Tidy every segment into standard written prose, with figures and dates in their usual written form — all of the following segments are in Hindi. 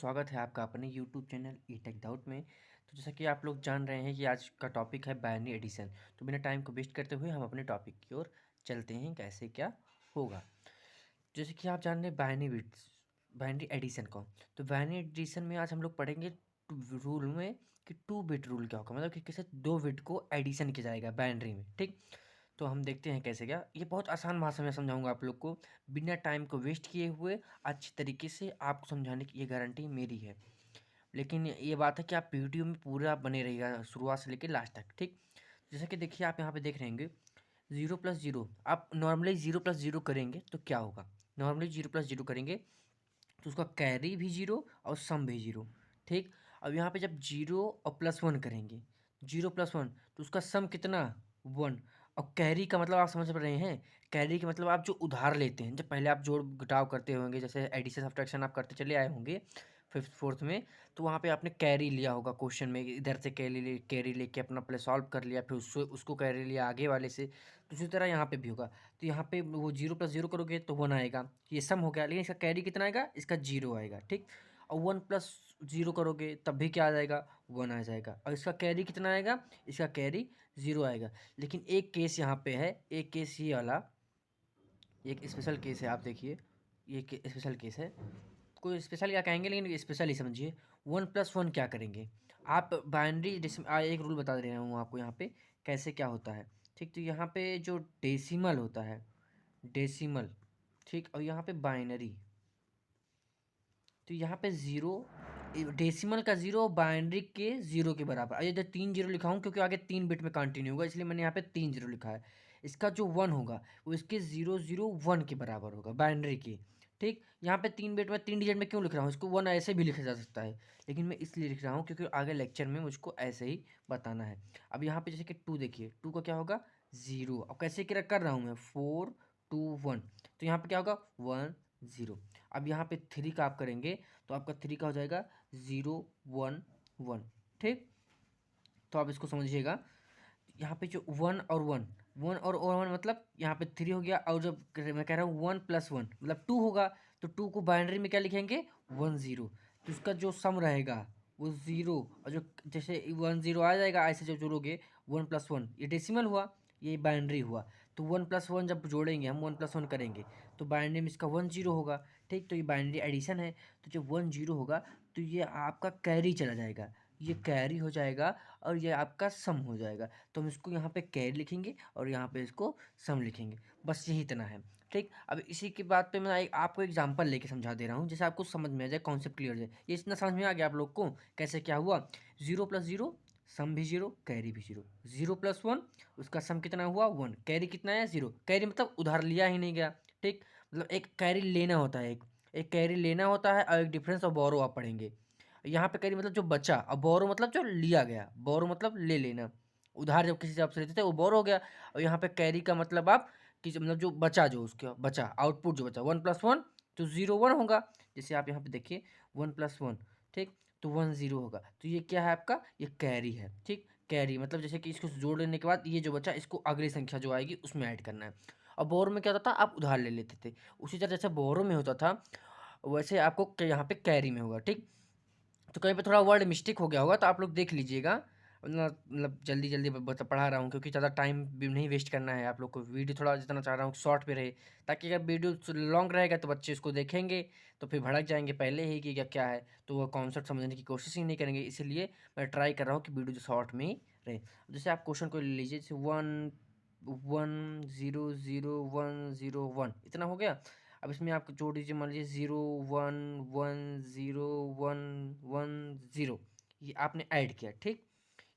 स्वागत है आपका अपने यूट्यूब चैनल ई टेक डाउट में। तो जैसा कि आप लोग जान रहे हैं कि आज का टॉपिक है बाइनरी एडिशन। तो बिना टाइम को वेस्ट करते हुए हम अपने टॉपिक की ओर चलते हैं, कैसे क्या होगा। जैसे कि आप जान रहे हैं बाइनरी एडिशन को। तो बाइनरी एडिशन में आज हम लोग पढ़ेंगे रूल में कि 2 बिट रूल क्या होगा, मतलब कि कैसे 2 बिट को एडिशन किया जाएगा बाइनरी में। ठीक, तो हम देखते हैं कैसे क्या। ये बहुत आसान भाषा में समझाऊंगा आप लोग को, बिना टाइम को वेस्ट किए हुए अच्छी तरीके से आपको समझाने की ये गारंटी मेरी है। लेकिन ये बात है कि आप वीडियो में पूरा बने रहिएगा शुरुआत से लेकर लास्ट तक। ठीक, जैसा कि देखिए आप यहाँ पे देख रहे होंगे 0+0। आप नॉर्मली 0+0 करेंगे तो क्या होगा, नॉर्मली 0+0 करेंगे तो उसका कैरी भी जीरो और सम भी जीरो। ठीक, अब यहाँ पे जब जीरो और +1 करेंगे, 0+1 तो उसका सम कितना 1। और कैरी का मतलब आप समझ रहे हैं, कैरी का मतलब आप जो उधार लेते हैं, जब पहले आप जोड़ घटाव करते होंगे, जैसे एडिशन सब्ट्रैक्शन आप करते चले आए होंगे फिफ्थ फोर्थ में, तो वहाँ पे आपने कैरी लिया होगा क्वेश्चन में, इधर से कैरी लेके अपना पहले सॉल्व कर लिया, फिर उसको कैरी लिया आगे वाले से। तो उसी तरह यहाँ पे भी होगा। तो यहाँ पे वो 0+0 करोगे तो 1 आएगा, ये सम हो गया। लेकिन इसका कैरी कितना आएगा, इसका 0 आएगा। ठीक, और 1+0 करोगे तब भी क्या आ जाएगा, 1 आ जाएगा। और इसका कैरी कितना आएगा, इसका कैरी 0 आएगा। लेकिन एक केस यहाँ पे है, एक केस ये वाला, एक स्पेशल केस है। आप देखिए ये स्पेशल केस है, कोई स्पेशल क्या कहेंगे लेकिन स्पेशल ही समझिए। 1+1 क्या करेंगे आप, बाइनरी एक रूल बता दे रहा हूँ आपको यहाँ पे कैसे क्या होता है। ठीक, तो यहाँ पे जो डेसिमल होता है, डेसिमल, ठीक, और यहाँ पे बाइनरी, तो यहाँ पे ज़ीरो, डेसिमल का ज़ीरो बाइनरी के ज़ीरो के बराबर। ये जो 3 जीरो लिखा हूँ क्योंकि आगे 3 बिट में कंटिन्यू होगा, इसलिए मैंने यहाँ पे 3 जीरो लिखा है। इसका जो 1 होगा वो इसके 001 के बराबर होगा बाइनरी के। ठीक, यहाँ पे 3 बिट में 3 डिजिट में क्यों लिख रहा हूँ, इसको 1 ऐसे भी लिखा जा सकता है, लेकिन मैं इसलिए लिख रहा हूँ क्योंकि आगे लेक्चर में मुझको ऐसे ही बताना है। अब यहाँ पे जैसे कि 2 देखिए, 2 का क्या होगा 0। अब कैसे कर रहा हूँ मैं, 4 2 1, तो यहाँ पे क्या होगा 1 0। अब यहाँ पे 3 का आप करेंगे तो आपका 3 का हो जाएगा 0 1 1। ठीक, तो आप इसको समझिएगा, यहाँ पे जो 1 और 1 मतलब यहाँ पे 3 हो गया। और जब मैं कह रहा हूँ 1+1 मतलब 2 होगा, तो 2 को बाइनरी में क्या लिखेंगे 1 0। तो उसका जो सम रहेगा वो 0, और जो जैसे 1 0 आ जाएगा, ऐसे जब जोड़ोगे 1+1, ये डेसिमल हुआ, ये बाइनरी हुआ। तो 1+1 जब जोड़ेंगे, हम 1+1 करेंगे तो बाइनरी में इसका 1 0 होगा। ठीक, तो ये बाइनरी एडिशन है। तो जब 1 0 होगा तो ये आपका कैरी चला जाएगा, ये कैरी हो जाएगा, और ये आपका सम हो जाएगा। तो हम इसको यहाँ पे कैरी लिखेंगे और यहाँ पे इसको सम लिखेंगे, बस यही इतना है। ठीक, अब इसी की बात पे मैं आपको एग्जांपल लेके समझा दे रहा हूँ, जैसे आपको समझ में आ जाए, कॉन्सेप्ट क्लियर हो जाए। ये इतना समझ में आ गया आप लोग को कैसे क्या हुआ। 0+0 सम भी 0, कैरी भी 0। 0+1 उसका सम कितना हुआ 1, कैरी कितना है 0। कैरी मतलब उधार लिया ही नहीं गया। ठीक, मतलब एक कैरी लेना होता है, एक कैरी लेना होता है, और एक डिफरेंस और बोरो आप पढ़ेंगे। यहाँ पे कैरी मतलब जो बचा, और बोरो मतलब जो लिया गया। बोरो मतलब ले लेना, उधार जब किसी से आपसे लेते थे वो बोरो हो गया। और यहाँ पे कैरी का मतलब आप कि मतलब जो बचा, जो उसका बचा आउटपुट जो बचा 1+1 तो 0 1 होगा। जैसे आप यहाँ पे देखिए 1+1, ठीक, तो 1 0 होगा। तो ये क्या है आपका, ये कैरी है। ठीक, कैरी मतलब जैसे कि इसको जोड़ लेने के बाद ये जो बचा इसको अगली संख्या जो आएगी उसमें ऐड करना है। और बोरो में क्या होता था, आप उधार ले लेते थे। उसी तरह जैसे बोरो में होता था वैसे आपको यहाँ पे कैरी में होगा। ठीक, तो कहीं पे थोड़ा वर्ड मिस्टेक हो गया होगा तो आप लोग देख लीजिएगा। मतलब जल्दी जल्दी पढ़ा रहा हूँ क्योंकि ज़्यादा टाइम भी नहीं वेस्ट करना है आप लोग को। वीडियो थोड़ा जितना चाह रहा हूँ शॉर्ट पे रहे, ताकि अगर वीडियो लॉन्ग रहेगा तो बच्चे इसको देखेंगे तो फिर भड़क जाएंगे पहले ही कि क्या क्या है, तो वो कॉन्सेप्ट समझने की कोशिश ही नहीं करेंगे। इसीलिए मैं ट्राई कर रहा हूँ कि वीडियो जो शॉर्ट में ही रहे। जैसे आप क्वेश्चन को ले लीजिए, जैसे 1 1 0 0 1 0 1 इतना हो गया। अब इसमें आप जोड़ दीजिए, मान लीजिए 0 1 1 0 1 1 0, ये आपने ऐड किया। ठीक,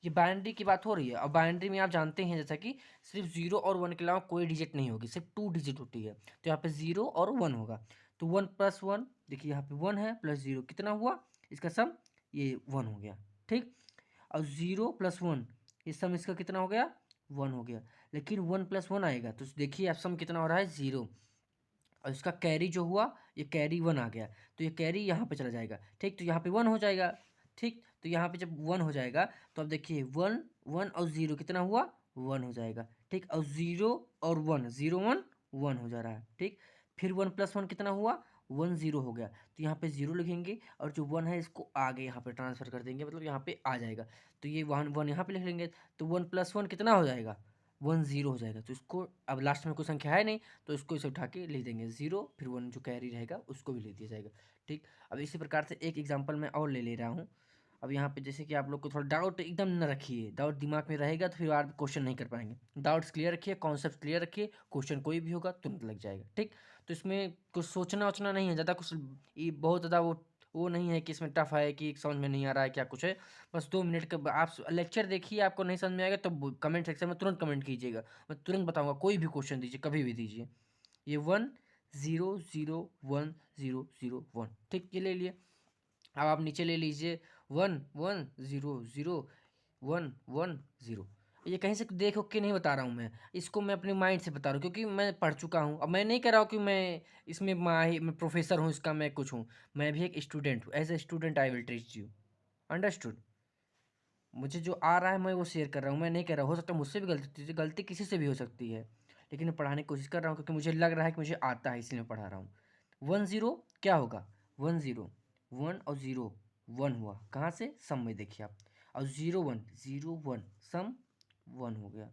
ये बाइनरी की बात हो रही है। और बाइनरी में आप जानते हैं जैसा कि सिर्फ 0 और 1 के अलावा कोई डिजिट नहीं होगी, सिर्फ 2 डिजिट होती है। तो यहाँ पे 0 और 1 होगा। तो 1+1 देखिए यहाँ पे 1 है, +0 कितना हुआ, इसका सम ये 1 हो गया। ठीक, और 0+1 ये सम इसका कितना हो गया 1 हो गया। लेकिन 1+1 आएगा तो देखिए अब सम कितना हो रहा है 0, और इसका कैरी जो हुआ ये कैरी 1 आ गया, तो ये कैरी यहाँ पे चला जाएगा। ठीक, तो यहाँ पे 1 हो जाएगा। ठीक, तो यहाँ पे जब 1 हो जाएगा तो अब देखिए 1 1 और 0 कितना हुआ 1 हो जाएगा। ठीक, और 0 और 1 0 1 1 हो जा रहा है। ठीक, फिर 1+1 कितना हुआ 1 0 हो गया, तो यहाँ पे 0 लिखेंगे और जो 1 है इसको आगे यहाँ पे ट्रांसफ़र कर देंगे, मतलब यहाँ पे आ जाएगा। तो ये 1 1 यहाँ पे लिख लेंगे, तो 1 + 1 कितना हो जाएगा? 1 0 हो जाएगा। तो इसको अब लास्ट में कोई संख्या है नहीं, तो इसको इसे उठा के लिख देंगे 0, फिर 1 जो कैरी रहेगा उसको भी लिख दिया जाएगा। ठीक, अब इसी प्रकार से एक एग्जांपल मैं और ले रहा हूँ। अब यहाँ पे जैसे कि आप लोग को थोड़ा डाउट एकदम न रखिए, डाउट दिमाग में रहेगा तो फिर आप क्वेश्चन नहीं कर पाएंगे। डाउट्स क्लियर रखिए, कॉन्सेप्ट क्लियर रखिए, क्वेश्चन कोई भी होगा तुरंत लग जाएगा। ठीक, तो इसमें कुछ सोचना वोचना नहीं है ज़्यादा, कुछ ये बहुत ज़्यादा वो नहीं है कि इसमें टफ है कि समझ में नहीं आ रहा है क्या कुछ है। बस 2 मिनट का आप लेक्चर देखिए, आपको नहीं समझ में आएगा तो कमेंट सेक्शन में तुरंत कमेंट कीजिएगा, मैं तुरंत बताऊंगा। कोई भी क्वेश्चन दीजिए, कभी भी दीजिए। ये 1 0 0 1 0 0 1, ठीक, ये ले लिए। अब आप नीचे ले लीजिए 1 1 0 0 1 1 0। ये कहीं से देख के नहीं बता रहा हूँ मैं, इसको मैं अपने माइंड से बता रहा हूँ क्योंकि मैं पढ़ चुका हूँ। अब मैं नहीं कह रहा हूँ कि मैं इसमें मैं प्रोफेसर हूँ इसका, मैं कुछ हूँ। मैं भी एक स्टूडेंट हूँ, as a student I will teach you, understood. मुझे जो आ रहा है मैं वो शेयर कर रहा हूँ, मैं नहीं कह रहा हूँ, हो सकता है मुझसे भी गलती, गलती किसी से भी हो सकती है, लेकिन मैं पढ़ाने की कोशिश कर रहा हूँ क्योंकि मुझे लग रहा है कि मुझे आता है, इसलिए मैं पढ़ा रहा हूँ। 1 0 क्या होगा? 1 0 1 और 0 1 हुआ, कहाँ से? सम में देखिए आप। और 0 1 0 1 सम 1 हो गया,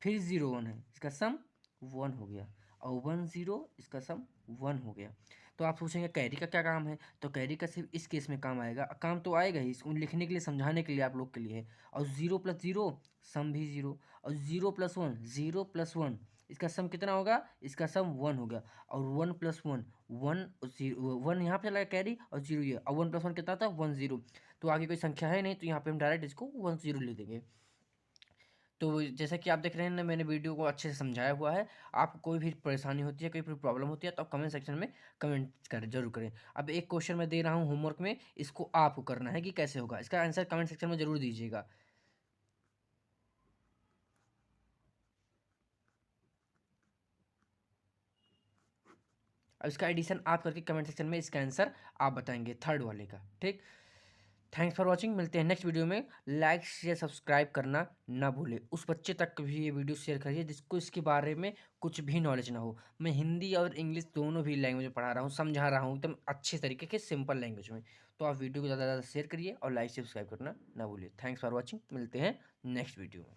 फिर 0 1 है, इसका सम 1 हो गया, और 1 0 इसका सम 1 हो गया। तो आप सोचेंगे कैरी का क्या काम है? तो कैरी का सिर्फ इस केस में काम आएगा, काम तो आएगा ही, इसको लिखने के लिए, समझाने के लिए आप लोग के लिए है। और 0 + 0 सम भी 0, और 0 + 1 0 + 1 इसका सम कितना होगा? इसका सम 1 हो गया, और 1 + 1 1 0 1 यहाँ पे चला गया कैरी, और 0 ये, और 1 + 1 कितना था? 1 0। तो आगे कोई संख्या है नहीं, तो यहाँ पे हम डायरेक्ट इसको 1 0 लिख देंगे। तो जैसा कि आप देख रहे हैं ना, मैंने वीडियो को अच्छे से समझाया हुआ है। आपको कोई भी परेशानी होती है, कोई भी प्रॉब्लम होती है, तो आप कमेंट सेक्शन में कमेंट करें, जरूर करें। अब एक क्वेश्चन मैं दे रहा हूँ होमवर्क में, इसको आपको करना है कि कैसे होगा, इसका आंसर कमेंट सेक्शन में जरूर दीजिएगा। अब इसका एडिशन आप करके कमेंट सेक्शन में इसका आंसर आप बताएंगे, थर्ड वाले का। ठीक, थैंक्स फॉर वॉचिंग, मिलते हैं नेक्स्ट वीडियो में। लाइक शेयर सब्सक्राइब करना ना भूले, उस बच्चे तक भी ये वीडियो शेयर करिए जिसको इसके बारे में कुछ भी नॉलेज ना हो। मैं हिंदी और इंग्लिश दोनों भी लैंग्वेज में पढ़ा रहा हूँ, समझा रहा हूँ एकदम अच्छे तरीके के सिंपल लैंग्वेज में। तो आप वीडियो को ज़्यादा से ज़्यादा शेयर करिए और लाइक सब्सक्राइब करना ना भूलिए। थैंक्स फॉर वॉचिंग, मिलते हैं नेक्स्ट वीडियो में।